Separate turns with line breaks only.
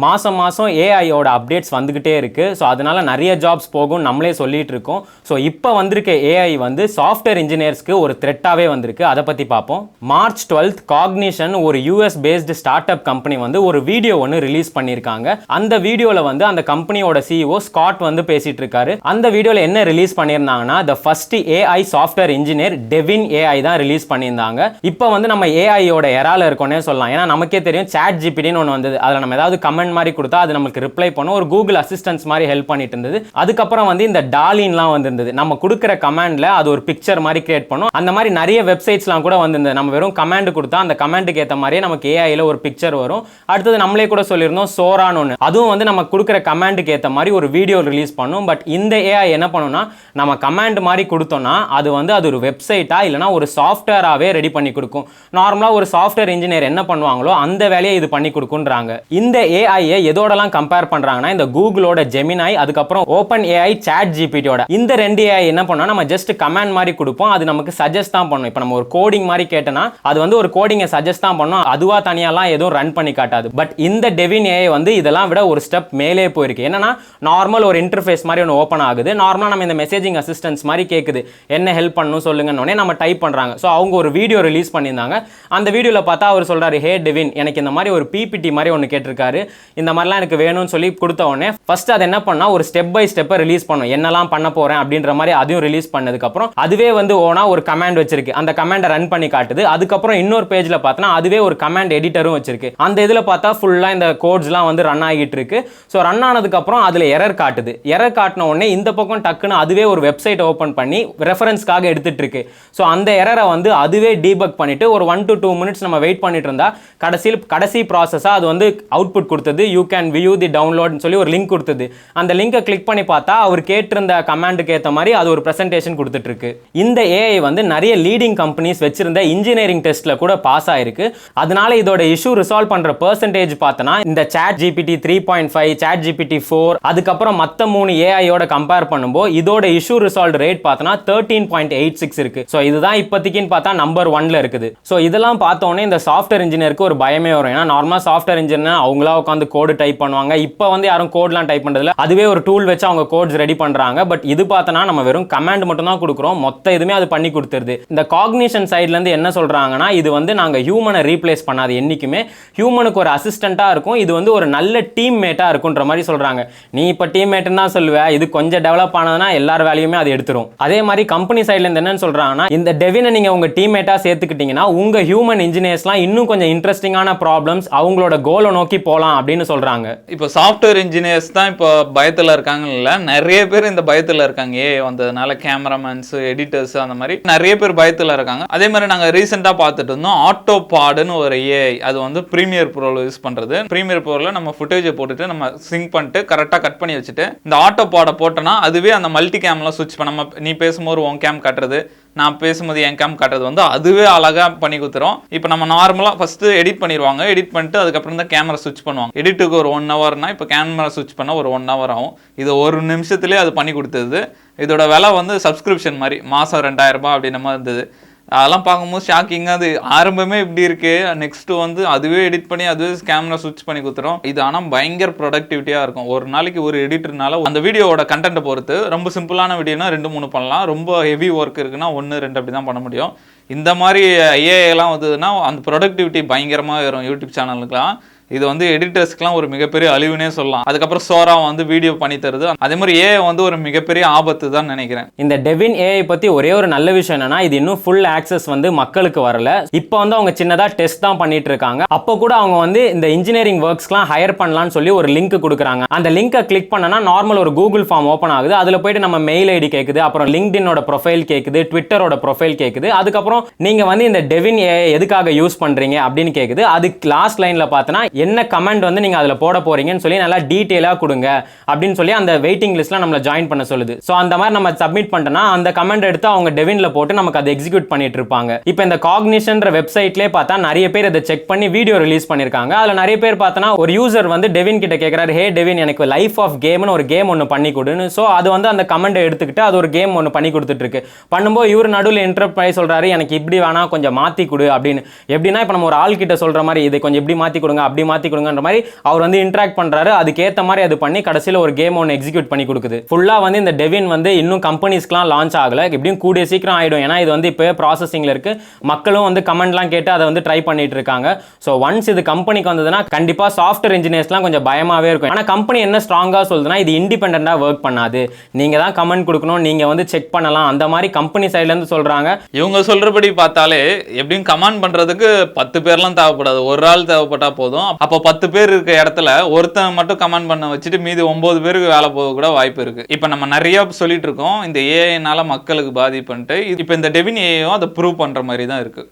மாதம் மாதம் ஏஐயோட அப்டேட்ஸ் வந்துக்கிட்டே இருக்குது. ஸோ அதனால் நிறைய ஜாப்ஸ் போகும் நம்மளே சொல்லிட்டு இருக்கோம். ஸோ இப்போ வந்திருக்க ஏஐ வந்து சாஃப்ட்வேர் இன்ஜினியர்ஸ்க்கு ஒரு த்ரெட்டாகவே வந்திருக்கு. அதை பற்றி பார்ப்போம். மார்ச் 12 காக்னிஷன் ஒரு US based start up company வந்து ஒரு வீடியோ ஒன்று ரிலீஸ் பண்ணியிருக்காங்க. அந்த வீடியோவில் வந்து அந்த கம்பெனியோட சிஇஓ ஸ்காட் வந்து பேசிட்டு இருக்காரு. அந்த வீடியோவில் என்ன ரிலீஸ் பண்ணியிருந்தாங்கன்னா the first AI software engineer Devine AI தான் ரிலீஸ் பண்ணியிருந்தாங்க. இப்போ வந்து நம்ம ஏஐயோட எரால இருக்கோன்னே சொல்லலாம். ஏன்னா நமக்கே தெரியும் சாட் ஜிபிடின்னு ஒன்று வந்தது. அதில் நம்ம ஏதாவது கமெண்ட் மாதிரி கொடுத்தா அது நமக்கு ரிப்ளை பண்ணும். ஒரு கூகுள் அசிஸ்டன்ஸ் மாதிரி ஹெல்ப் பண்ணிட்டு இருந்தது. அதுக்கப்புறம் வந்து இந்த டாலின்லாம் வந்திருந்தது. நம்ம கொடுக்குற கமாண்ட்ல அது ஒரு பிக்சர் மாதிரி கிரியேட் பண்ணும். அந்த மாதிரி நிறைய வெப்சைட்ஸ்லாம் கூட வந்திருந்தது. நம்ம வெறும் கமாண்ட் கொடுத்தா அந்த கமாண்டுக்கு ஏற்ற மாதிரியே நமக்கு ஏஐல ஒரு பிக்சர் வரும். அடுத்தது நம்மளே கூட சொல்லியிருந்தோம் சோரான்னு ஒன்று. அதுவும் வந்து நம்ம கொடுக்குற கமாண்டுக்கு ஏற்ற மாதிரி ஒரு வீடியோ ரிலீஸ் பண்ணும். பட் இந்த ஏஐ என்ன பண்ணும்னா நம்ம கமாண்ட் மாதிரி கொடுத்தோம்னா அது வந்து அது ஒரு வெப்சைட்டா இல்லைனா ஒரு சாஃப்ட்வேராகவே ரெடி பண்ணி கொடுக்கும். நார்மலாக ஒரு சாஃப்ட்வேர் இன்ஜினியர் என்ன பண்ணுவாங்களோ அந்த வேலையை இது பண்ணி கொடுக்குன்றாங்க. இந்த ஏஐ எதோடலாம் கம்பேர் பண்றாங்கன்னா இந்த கூகுளோட ஜெமினாய் அதுக்கப்புறம் ஓபன் ஏஐ சாட் ஜிபிடியோட இந்த ரெண்டு ஏஐ என்ன பண்ணா நம்ம ஜஸ்ட் கமாண்ட் மாதிரி கொடுப்போம். அது நமக்கு சஜஸ்ட் தான் பண்ணும். இப்போ நம்ம ஒரு கோடிங் மாதிரி கேட்டனா அது வந்து ஒரு கோடிங்கை சஜஸ்ட் தான் பண்ணும். அதுவா தனியாலாம் எதுவும் ரன் பண்ணி காட்டாது. பட் இந்த டெவின் ஏஐ வந்து இதெல்லாம் விட ஒரு ஸ்டெப் மேலே போயிருக்கு. என்னன்னா நார்மல் ஒரு இன்டர்ஃபேஸ் மாதிரி ஒன்று ஓப்பன் ஆகுது. நார்மலா நம்ம இந்த மெசேஜிங் அசிஸ்டன்ஸ் மாதிரி கேட்குது. என்ன ஹெல்ப் பண்ணணும் சொல்லுங்கன்னு நம்ம டைப் பண்றாங்க. ஸோ அவங்க ஒரு வீடியோ ரிலீஸ் பண்ணியிருந்தாங்க. அந்த வீடியோவில் பார்த்தா அவர் சொல்றாரு, ஹே டெவின் எனக்கு இந்த மாதிரி ஒரு பிபிடி மாதிரி ஒன்று கேட்டிருக்காரு. இந்த மாதிரிலாம் எனக்கு வேணும்னு சொல்லி கொடுத்த உடனே ஃபர்ஸ்ட் அது என்ன பண்ணா ஒரு ஸ்டெப் பை ஸ்டெப்பை ரிலீஸ் பண்ணும். என்னெல்லாம் பண்ண போறேன் அப்படின்ற மாதிரி அதையும் ரிலீஸ் பண்ணதுக்கு அப்புறம் அதுவே வந்து ஓனா ஒரு கமாண்ட் வச்சிருக்கு. அந்த கமாண்டை ரன் பண்ணி காட்டுது. அதுக்கப்புறம் இன்னொரு பேஜ்ல பார்த்தா அதுவே ஒரு கமாண்ட் எடிட்டரும் வச்சிருக்கு. அந்த இதுல பார்த்தா ஃபுல்லா இந்த கோட்ஸ்லாம் வந்து ரன் ஆகிட்டு இருக்கு. ஸோ ரன் ஆனதுக்கு அப்புறம் அதுல எரர் காட்டுது. எரர் காட்டின உடனே இந்த பக்கம் டக்குன்னு அதுவே ஒரு வெப்சைட் ஓபன் பண்ணி ரெஃபரன்ஸ்க்காக எடுத்துட்டு இருக்கு. ஸோ அந்த எரரை வந்து அதுவே டீபக் பண்ணிட்டு ஒரு 1 to 2 minutes நம்ம வெயிட் பண்ணிட்டு இருந்தா கடைசி ப்ராசஸா அது வந்து அவுட்புட் கொடுத்தது. You can view the download சொல்லி ஒரு லிங்க் கொடுத்தது. அந்த லிங்கை கிளிக் பண்ணி பார்த்தா அவர் கேட்டிருந்த கமாண்டுக்கு ஏற்ற மாதிரி அது ஒரு பிரசன்டேஷன் கொடுத்துட்டு இருக்கு. இந்த ஏஐ வந்து நிறைய லீடிங் கம்பெனிஸ் வச்சிருந்த இன்ஜினியரிங் டெஸ்ட்ல கூட பாஸ் ஆயிருக்கு. அதனால இதோட இஷ்யூ ரிசால்வ் பண்ற பெர்சன்டேஜ் பார்த்தனா இந்த சாட் ஜிபிடி 3.5 சாட் ஜிபிடி 4 அதுக்கப்புறம் மற்ற 3 ஏஐயோட கம்பேர் பண்ணும்போது இதோட இஷ்யூ ரிசால்வ் ரேட் பார்த்தனா 13.86 இருக்கு. ஸோ இதுதான் இப்போதைக்குன்னு பார்த்தா நம்பர் 1ல இருக்குது. ஸோ இதெல்லாம் பார்த்தோன்னே இந்த சாஃப்ட்வேர் இன்ஜினியருக்கு ஒரு பயமே வரும். ஏன்னா நார்மலா சாஃப்ட்வேர் இன்ஜினியர் அவங்களா உட்காந்து கோடு டைப் பண்ணுவாங்க. இப்போ வந்து யாரும் கோட்லாம் டைப் பண்றதில்ல. அதுவே ஒரு டூல் வச்சு அவங்க கோட்ஸ் ரெடி பண்றாங்க. பட் இது பார்த்தனா நம்ம வெறும் கமாண்ட் மட்டும் தான் கொடுக்குறோம். மொத்த இதுமே அது பண்ணி கொடுத்துருது. இந்த காக்னிஷன் சைட்ல இருந்து என்ன சொல்றாங்கன்னா இது வந்து நாங்க ஹியூமனை ரீப்ளேஸ் பண்ணாது. என்னைக்குமே ஹியூமனுக்கு ஒரு அசிஸ்டண்டா இருக்கும். இது வந்து ஒரு நல்ல டீம் மேட்டா இருக்குன்ற மாதிரி சொல்றாங்க. நீ இப்போ டீம் மேட்னு தான் சொல்லுவ. இது கொஞ்சம் டெவலப் ஆனதுன்னா எல்லார் வேலையுமே அது எடுத்துரும். அதே மாதிரி கம்பெனி சைட்ல இருந்து என்னன்னு சொல்றாங்கன்னா இந்த டெவினை நீங்க உங்க டீம் மேட்டா சேர்த்துக்கிட்டீங்கன்னா உங்க ஹியூமன் இன்ஜினியர்ஸ்லாம் இன்னும் கொஞ்சம் இன்ட்ரெஸ்டிங்கான ப்ராப்ளம்ஸ் அவங்களோட கோலை நோக்கி போலாம் அப்படின்னு சொல்றாங்க.
இப்போ சாஃப்ட்வேர் இன்ஜினியர்ஸ் தான் இப்போ பயத்தில் இருக்காங்கல்ல, நிறைய பேர் இந்த பயத்தில் இருக்காங்க. வந்ததுனால கேமராமேன்ஸ் எடிட்டர்ஸ் அந்த மாதிரி நிறைய பேர் பயத்தில் இருக்காங்க. அதே மாதிரி நாங்கள் ரீசெண்டாக பார்த்துட்டு இருந்தோம் ஆட்டோபாடுன்னு ஒரு ஏஐ. அது வந்து ப்ரீமியர் ப்ரோவில் யூஸ் பண்ணுறது. ப்ரீமியர் ப்ரோவில் நம்ம ஃபுட்டேஜை போட்டுட்டு நம்ம சிங்க் பண்ணிட்டு கரெக்டாக கட் பண்ணி வச்சுட்டு இந்த ஆட்டோபாடை போட்டோன்னா அதுவே அந்த மல்டி கேம்லாம் சுவிட்ச் பண்ண நம்ம நீ பேசும்போது உன் கேம் காட்டுறது நான் பேசும்போது என் கேம் காட்டுறது வந்து அதுவே அழகாக பண்ணி கொடுத்துரும். இப்போ நம்ம நார்மலாக ஃபஸ்ட்டு எடிட் பண்ணிடுவாங்க. எடிட் பண்ணிட்டு அதுக்கப்புறம் தான் கேமரா சுவிட்ச் பண்ணுவாங்க. எடிட்டுக்கு ஒரு 1 hourனா இப்போ கேமரா சுவிட்ச் பண்ண ஒரு 1 hour ஆகும். இது ஒரு நிமிஷத்துலேயே அது பண்ணி கொடுத்தது. இதோட விலை வந்து சப்ஸ்கிரிப்ஷன் மாதிரி மாதம் 2000 ரூபாய் அப்படின்ற மாதிரி இருந்தது. அதெல்லாம் பார்க்கும்போது ஷாக்கிங்காக அது ஆரம்பமே இப்படி இருக்கு. நெக்ஸ்ட்டு வந்து அதுவே எடிட் பண்ணி அதுவே கேமரா சுவிட்ச் பண்ணி கொடுத்துரும். இது ஆனால் பயங்கர ப்ரொடக்டிவிட்டியாக இருக்கும். ஒரு நாளைக்கு ஒரு எடிட்டர்னால அந்த வீடியோவோட கண்டென்ட்டை பொறுத்து ரொம்ப சிம்பிளான வீடியோனா 2-3 பண்ணலாம். ரொம்ப ஹெவி ஒர்க் இருக்குன்னா 1-2 அப்படி தான் பண்ண முடியும். இந்த மாதிரி ஏஐலாம் வந்ததுன்னா அந்த ப்ரொடக்டிவிட்டி பயங்கரமாக வரும் யூடியூப் சேனலுக்குலாம். இது வந்து எடிட்டர்ஸ்க்குலாம் ஒரு மிகப்பெரிய அழிவுனே சொல்லலாம். அதுக்கப்புறம் சோரா வந்து வீடியோ பண்ணி தருது. அதே மாதிரி ஏஐ வந்து ஒரு மிகப்பெரிய ஆபத்து தான் நினைக்கிறேன்.
இந்த டெவின் ஏஐ பத்தி ஒரே ஒரு நல்ல விஷயம் என்னன்னா இது இன்னும் ஃபுல் ஆக்சஸ் வந்து மக்களுக்கு வரல. இப்போ வந்து அவங்க சின்னதா டெஸ்ட் தான் பண்ணிட்டு இருக்காங்க. அப்போ கூட அவங்க வந்து இந்த இன்ஜினியரிங் ஒர்க்ஸ்லாம் ஹையர் பண்ணலாம்னு சொல்லி ஒரு லிங்க் கொடுக்குறாங்க. அந்த லிங்கை கிளிக் பண்ணனா நார்மல் ஒரு கூகுள் ஃபார்ம் ஓப்பன் ஆகுது. அதுல போயிட்டு நம்ம மெயில் ஐடி கேட்குது, அப்புறம் லிங்க்டினோட ப்ரொஃபைல் கேட்குது, ட்விட்டரோட ப்ரொஃபைல் கேட்குது. அதுக்கப்புறம் நீங்க வந்து இந்த டெவின் ஏஐ எதுக்காக யூஸ் பண்றீங்க அப்படின்னு கேட்குது. அதுக்கு லாஸ்ட் லைன்ல பார்த்தனா என்ன கமெண்ட் வந்து நீங்க அதுல போட போறீங்கன்னு சொல்லி நல்லா டீடைலா கொடுங்க அப்படின்னு சொல்லி அந்த வெயிட்டிங் லிஸ்ட்ல நம்மள ஜாயின் பண்ண சொல்லுது. சோ அந்த மாதிரி நம்ம சப்மிட் பண்ணிட்டோம்னா அந்த கமெண்ட் எடுத்து அவங்க டெவின்ல போட்டு நமக்கு அதை எக்ஸிக்யூட் பண்ணிட்டு இருப்பாங்க. இப்போ இந்த காக்னிஷன்ற வெப்சைட்லயே பார்த்தா நிறைய பேர் இதை செக் பண்ணி வீடியோ ரிலீஸ் பண்ணிருக்காங்க. அதுல நிறைய பேர் பார்த்தனா ஒரு யூசர் வந்து டெவின் கிட்ட கேக்குறாரு, ஹே டெவின் எனக்கு லைஃப் ஆஃப் கேம்னு ஒரு கேம் ஒன்னு பண்ணி கொடுன்னு. சோ அது வந்து அந்த கமெண்ட் எடுத்துக்கிட்டு அது ஒரு கேம் ஒன்னு பண்ணி கொடுத்துட்டு இருக்கு. பண்ணும்போது இவர் நடுவில் இன்டரப்ட் பண்ணி சொல்றாரு, எனக்கு இப்படி வேணா கொஞ்சம் மாத்தி கொடு அப்படின்னு. எப்படின்னா இப்போ நம்ம ஒரு ஆள் கிட்ட சொல்ற மாதிரி இதை கொஞ்சம் இப்படி மாத்தி கொடுங்க அப்படி மாற்றி கொடுங்கன்ற மாதிரி அவர் வந்து இன்ட்ராக்ட் பண்ணுறாரு. அதுக்கேற்ற மாதிரி அது பண்ணி கடைசியில் ஒரு கேம் ஒன்று எக்ஸிக்யூட் பண்ணி கொடுக்குது. ஃபுல்லாக வந்து இந்த டெவின் வந்து இன்னும் கம்பெனிஸ்க்குலாம் லான்ச் ஆகலை, எப்படியும் கூடிய சீக்கிரம் ஆகிடும். ஏன்னா இது வந்து இப்போ ப்ராசஸிங்கில் இருக்குது. மக்களும் வந்து கமெண்ட்லாம் கேட்டு அதை வந்து ட்ரை பண்ணிட்டு இருக்காங்க. ஸோ ஒன்ஸ் இது கம்பெனிக்கு வந்ததுன்னா கண்டிப்பாக சாஃப்ட்வேர் இன்ஜினியர்ஸ்லாம் கொஞ்சம் பயமாகவே இருக்கும். ஆனால் கம்பெனி என்ன ஸ்ட்ராங்காக சொல்லுதுன்னா இது இண்டிபெண்டாக ஒர்க் பண்ணாது, நீங்கள் தான் கமெண்ட் கொடுக்கணும், நீங்கள் வந்து செக் பண்ணலாம், அந்த மாதிரி கம்பெனி சைட்லேருந்து சொல்கிறாங்க.
இவங்க சொல்றபடி பார்த்தாலே எப்படியும் கமெண்ட் பண்றதுக்கு 10 பேர்லாம் தேவைப்படாது, ஒரு ஆள் தேவைப்பட்டா போதும். அப்போ 10 பேர் இருக்க இடத்துல ஒருத்தன் மட்டும் கமெண்ட் பண்ண வச்சுட்டு மீதி 9 பேருக்கு வேலை போக கூட வாய்ப்பு இருக்கு. இப்போ நம்ம நிறைய சொல்லிட்டு இருக்கோம் இந்த ஏஐனால மக்களுக்கு பாதிப்புன்ட்டு. இப்போ இந்த டெவின் ஏஐயும் அதை ப்ரூவ் பண்ற மாதிரி தான் இருக்கு.